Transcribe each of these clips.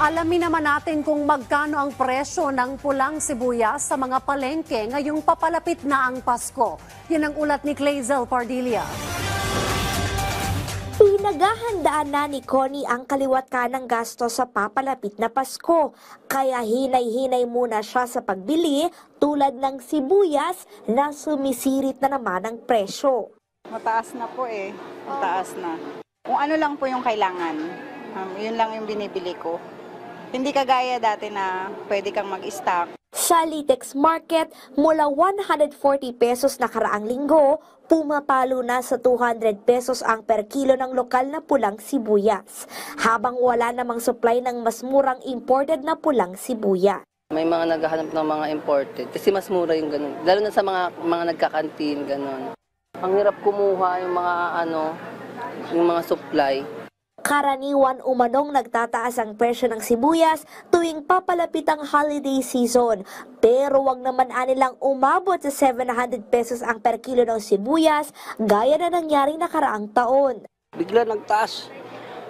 Alamin naman natin kung magkano ang presyo ng pulang sibuyas sa mga palengke ngayong papalapit na ang Pasko. Yan ang ulat ni Clazel Pardilla. Pinaghahandaan na ni Connie ang kaliwat kanang gasto sa papalapit na Pasko. Kaya hinay-hinay muna siya sa pagbili tulad ng sibuyas na sumisirit na naman ang presyo. Mataas na po mataas na. Kung ano lang po yung kailangan, yun lang yung binibili ko. Hindi kagaya dati na pwede kang mag-stock. Sa Litex Market, mula 140 pesos na karaang linggo, pumapalo na sa 200 pesos ang per kilo ng lokal na pulang sibuyas. Habang wala namang supply ng mas murang imported na pulang sibuyas. May mga naghahanap ng mga imported kasi mas mura yung ganun. Lalo na sa mga nagkakantin, ganun. Ang hirap kumuha yung mga supply. Karaniwan umanong nagtataas ang presyo ng sibuyas tuwing papalapit ang holiday season. Pero wag naman anilang umabot sa 700 pesos ang per kilo ng sibuyas gaya na nangyari nakaraang taon. Bigla nagtaas.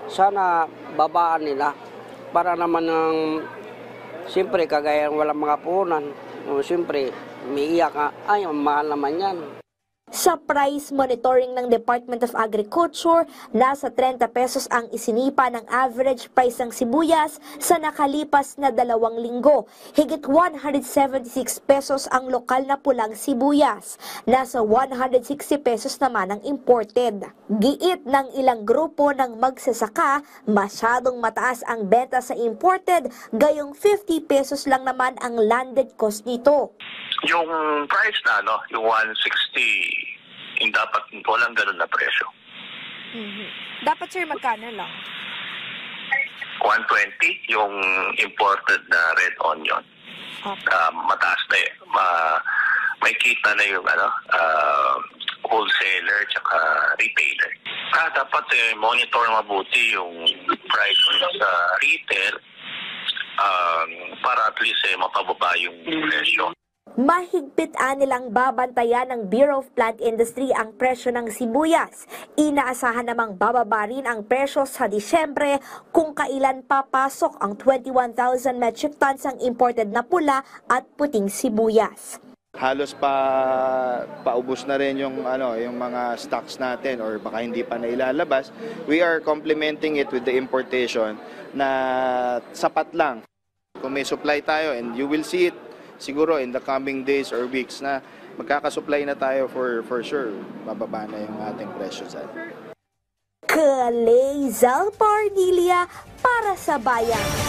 Sana babaan nila para naman ng siyempre kagaya walang mga punan. Siyempre umiiyak ka, ay mahal naman yan. Sa price monitoring ng Department of Agriculture, nasa 30 pesos ang isinipa ng average price ng sibuyas sa nakalipas na 2 linggo. Higit 176 pesos ang lokal na pulang sibuyas. Nasa 160 pesos naman ang imported. Giit ng ilang grupo ng magsasaka, masyadong mataas ang benta sa imported, gayong 50 pesos lang naman ang landed cost nito. Yung price na, yung 160, yung dapat walang ganun na presyo. Dapat sir, magkano lang? 120, yung imported na red onion. Okay. Mataas na may kita na yung wholesaler tsaka retailer. Dapat monitor mabuti yung price sa retail para at least mapababa yung presyo. Mahigpit nilang babantayan ng Bureau of Plant Industry ang presyo ng sibuyas. Inaasahan namang bababa rin ang presyo sa Disyembre kung kailan papasok ang 21,000 metric tons ang imported na pula at puting sibuyas. Halos paubos na rin yung mga stocks natin or baka hindi pa nailalabas. We are complementing it with the importation na sapat lang. Kung may supply tayo, and you will see it siguro in the coming days or weeks na magkakasupply na tayo for sure, bababa na yung ating presyo sa Clazel Pardilla para sa Bayan.